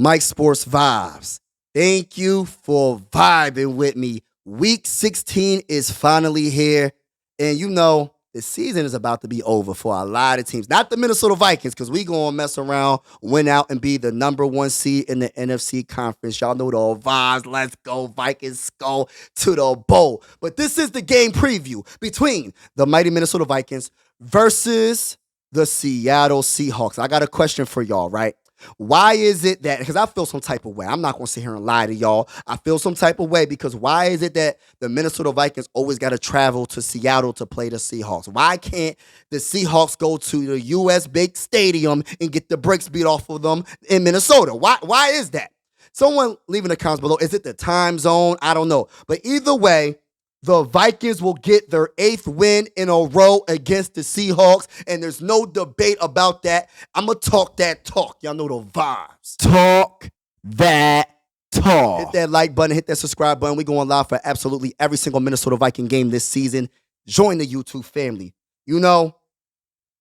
Mike Sports Vibes. Thank you for vibing with me. Week 16 is finally here. And you know, the season is about to be over for a lot of teams. Not the Minnesota Vikings, because we going to mess around, win out, and be the number one seed in the NFC conference. Y'all know the vibes. Let's go, Vikings, go to the bowl. But this is the game preview between the mighty Minnesota Vikings versus the Seattle Seahawks. I got a question for y'all, right? Why is it that, because I feel some type of way. I'm not going to sit here and lie to y'all. I feel some type of way because why is it that the Minnesota Vikings always got to travel to Seattle to play the Seahawks? Why can't the Seahawks go to the U.S.-based stadium and get the brakes beat off of them in Minnesota? Why is that? Someone leave in the comments below. Is it the time zone? I don't know. But either way, the Vikings will get their 8th win in a row against the Seahawks, and there's no debate about that. I'm going to talk that talk. Y'all know the vibes. Talk that talk. Hit that like button, hit that subscribe button. We're going live for absolutely every single Minnesota Viking game this season. Join the YouTube family. You know,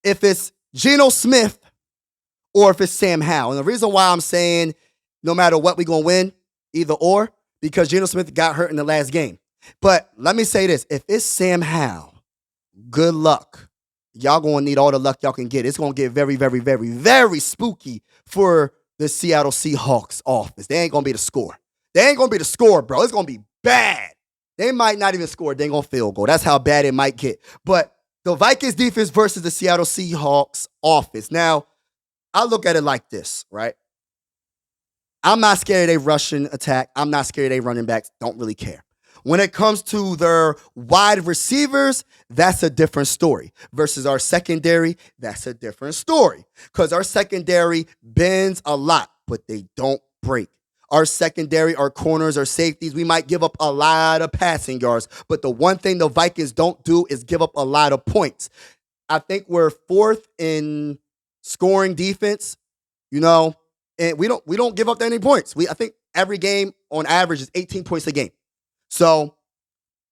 if it's Geno Smith or if it's Sam Howell. And the reason why I'm saying no matter what, we're going to win, either or, because Geno Smith got hurt in the last game. But let me say this. If it's Sam Howell, good luck. Y'all going to need all the luck y'all can get. It's going to get very, very, very, very spooky for the Seattle Seahawks offense. They ain't going to be the score. They ain't going to be the score, bro. It's going to be bad. They might not even score. They ain't going to field goal. That's how bad it might get. But the Vikings defense versus the Seattle Seahawks offense. Now, I look at it like this, right? I'm not scared of their rushing attack. I'm not scared of their running backs. Don't really care. When it comes to their wide receivers, that's a different story. Versus our secondary, that's a different story. Because our secondary bends a lot, but they don't break. Our secondary, our corners, our safeties, we might give up a lot of passing yards. But the one thing the Vikings don't do is give up a lot of points. I think we're 4th in scoring defense, you know, and we don't give up any points. I think every game on average is 18 points a game. So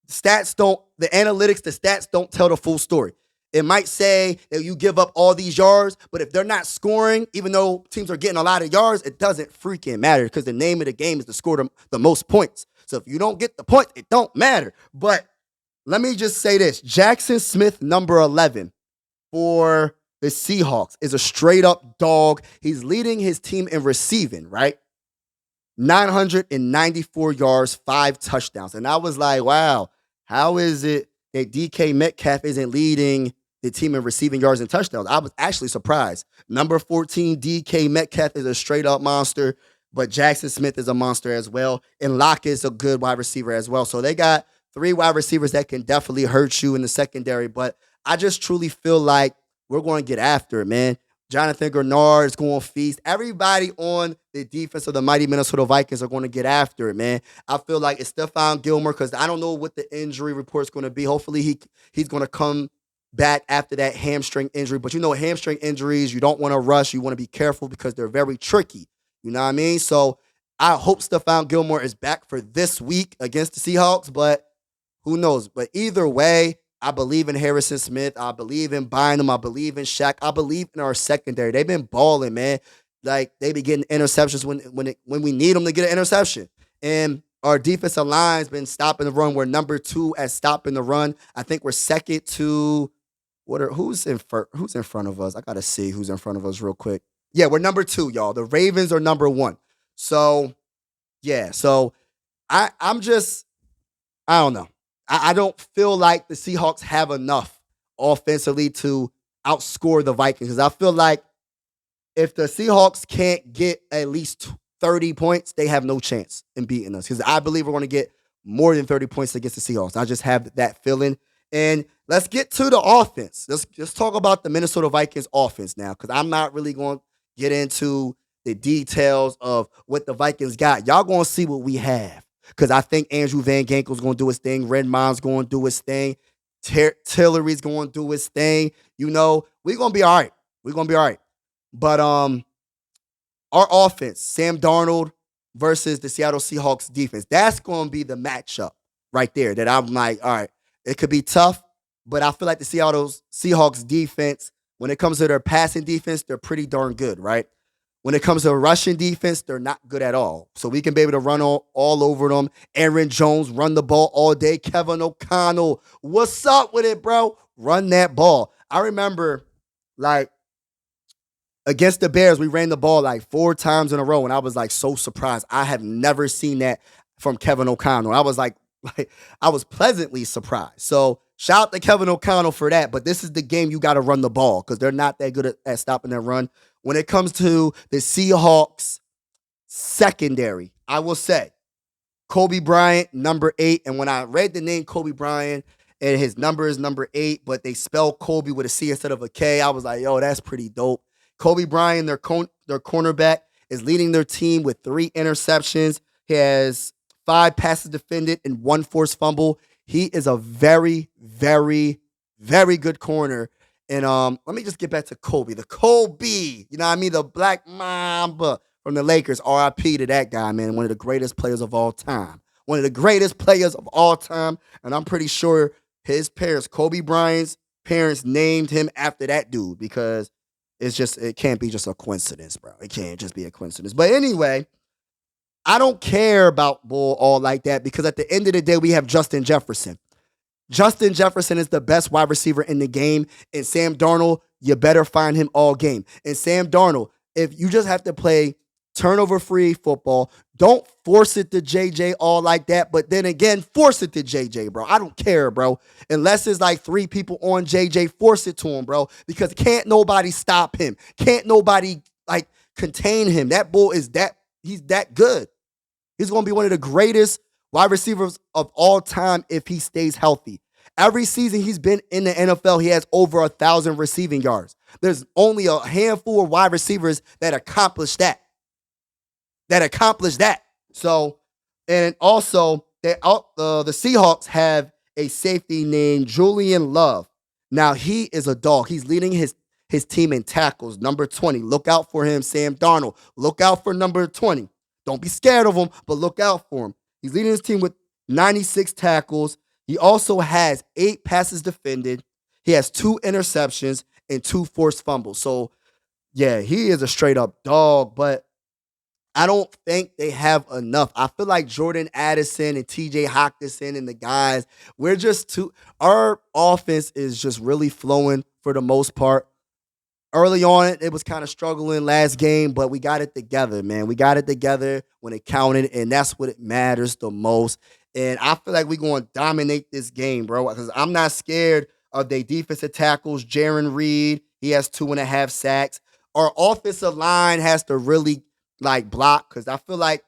the stats don't tell the full story. It might say that you give up all these yards, but if they're not scoring, even though teams are getting a lot of yards, it doesn't freaking matter because the name of the game is to score the most points. So if you don't get the points, it don't matter. But let me just say this. Jackson Smith, number 11 for the Seahawks, is a straight up dog. He's leading his team in receiving, right? 994 yards, 5 touchdowns. And I was like, wow, how is it that DK Metcalf isn't leading the team in receiving yards and touchdowns? I was actually surprised. Number 14, DK Metcalf is a straight-up monster, but Jackson Smith is a monster as well. And Locke is a good wide receiver as well. So they got 3 wide receivers that can definitely hurt you in the secondary. But I just truly feel like we're going to get after it, man. Jonathan Grenard is going to feast. Everybody on the defense of the mighty Minnesota Vikings are going to get after it, man. I feel like it's Stephon Gilmore because I don't know what the injury report's going to be. Hopefully he's going to come back after that hamstring injury. But you know, hamstring injuries, you don't want to rush. You want to be careful because they're very tricky. You know what I mean? So I hope Stephon Gilmore is back for this week against the Seahawks, but who knows? But either way, I believe in Harrison Smith. I believe in Bynum. I believe in Shaq. I believe in our secondary. They've been balling, man. Like, they be getting interceptions when we need them to get an interception. And our defensive line's been stopping the run. We're number 2 at stopping the run. I think we're second to who's in front of us? I gotta see who's in front of us real quick. Yeah, we're number 2, y'all. The Ravens are number 1. So yeah. So I don't know. I don't feel like the Seahawks have enough offensively to outscore the Vikings. Because I feel like if the Seahawks can't get at least 30 points, they have no chance in beating us. Because I believe we're going to get more than 30 points against the Seahawks. I just have that feeling. And let's get to the offense. Let's talk about the Minnesota Vikings offense now. Because I'm not really going to get into the details of what the Vikings got. Y'all going to see what we have. Because I think Andrew Van Ginkel's going to do his thing. Redmond's going to do his thing. Tillery's going to do his thing. You know, we're going to be all right. We're going to be all right. But our offense, Sam Darnold versus the Seattle Seahawks defense, that's going to be the matchup right there that I'm like, all right, it could be tough, but I feel like the Seattle Seahawks defense, when it comes to their passing defense, they're pretty darn good, right? When it comes to rushing defense, they're not good at all. So we can be able to run all over them. Aaron Jones, run the ball all day. Kevin O'Connell, what's up with it, bro? Run that ball. I remember, like, against the Bears, we ran the ball like 4 times in a row, and I was like so surprised. I have never seen that from Kevin O'Connell. I was like I was pleasantly surprised. So shout out to Kevin O'Connell for that. But this is the game you got to run the ball because they're not that good at stopping that run. When it comes to the Seahawks secondary, I will say Kobe Bryant, number 8. And when I read the name Kobe Bryant, and his number is number 8, but they spell Kobe with a C instead of a K, I was like, yo, that's pretty dope. Kobe Bryant, their cornerback, is leading their team with 3 interceptions. He has 5 passes defended and 1 forced fumble. He is a very, very, very good corner. And let me just get back to Kobe. The Kobe, you know what I mean? The Black Mamba from the Lakers. RIP to that guy, man. One of the greatest players of all time. One of the greatest players of all time. And I'm pretty sure his parents, Kobe Bryant's parents, named him after that dude because it can't be just a coincidence, bro. It can't just be a coincidence. But anyway, I don't care about bull all like that because at the end of the day, we have Justin Jefferson. Justin Jefferson is the best wide receiver in the game. And Sam Darnold, you better find him all game. And Sam Darnold, if you just have to play turnover-free football, don't force it to JJ all like that. But then again, force it to JJ, bro. I don't care, bro. Unless it's like 3 people on JJ, force it to him, bro. Because can't nobody stop him. Can't nobody, like, contain him. That bull is he's that good. He's going to be one of the greatest wide receivers of all time if he stays healthy. Every season he's been in the NFL, he has over 1,000 receiving yards. There's only a handful of wide receivers that accomplish that. So, and also, the Seahawks have a safety named Julian Love. Now, he is a dog. He's leading his team in tackles, number 20. Look out for him, Sam Darnold. Look out for number 20. Don't be scared of him, but look out for him. He's leading his team with 96 tackles. He also has 8 passes defended. He has 2 interceptions and 2 forced fumbles. So, yeah, he is a straight-up dog, but I don't think they have enough. I feel like Jordan Addison and TJ Hockenson and the guys, our offense is just really flowing for the most part. Early on, it was kind of struggling last game, but we got it together, man. We got it together when it counted, and that's what it matters the most. And I feel like we're going to dominate this game, bro, because I'm not scared of their defensive tackles. Jaron Reed, he has 2.5 sacks. Our offensive line has to really, like, block because I feel like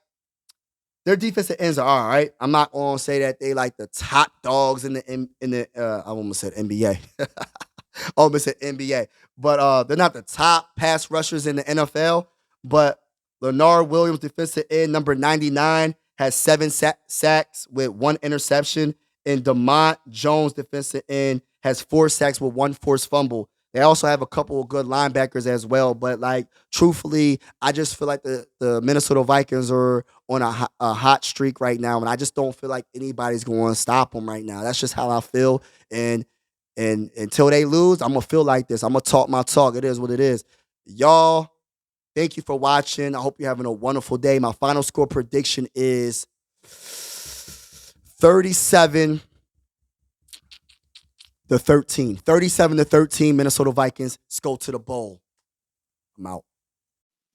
their defensive ends are all right. I'm not going to say that they like the top dogs in the I almost said NBA. Almost said NBA. But they're not the top pass rushers in the NFL. But Leonard Williams, defensive end, number 99, has 7 sacks with 1 interception. And DeMont Jones, defensive end, has 4 sacks with 1 forced fumble. They also have a couple of good linebackers as well. But, like, truthfully, I just feel like the Minnesota Vikings are on a hot streak right now. And I just don't feel like anybody's going to stop them right now. That's just how I feel. And until they lose, I'm going to feel like this. I'm going to talk my talk. It is what it is. Y'all, thank you for watching. I hope you're having a wonderful day. My final score prediction is 37-13. 37-13, Minnesota Vikings. Let's go to the bowl. I'm out.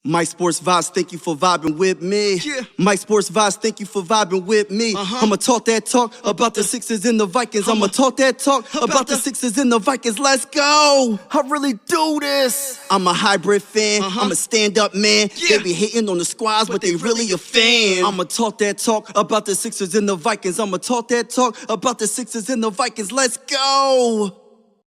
Mike Sports Vibes, thank you for vibing with me. Yeah. Mike Sports Vibes, thank you for vibing with me. I'ma talk that talk about the Sixers and the Vikings. I'ma talk that talk about the Sixers and the Vikings. Let's go. I really do this. I'm a hybrid fan. I'm a stand-up man. Yeah. They be hating on the squads, but they really a fan. I'ma talk that talk about the Sixers and the Vikings. I'ma talk that talk about the Sixers and the Vikings. Let's go.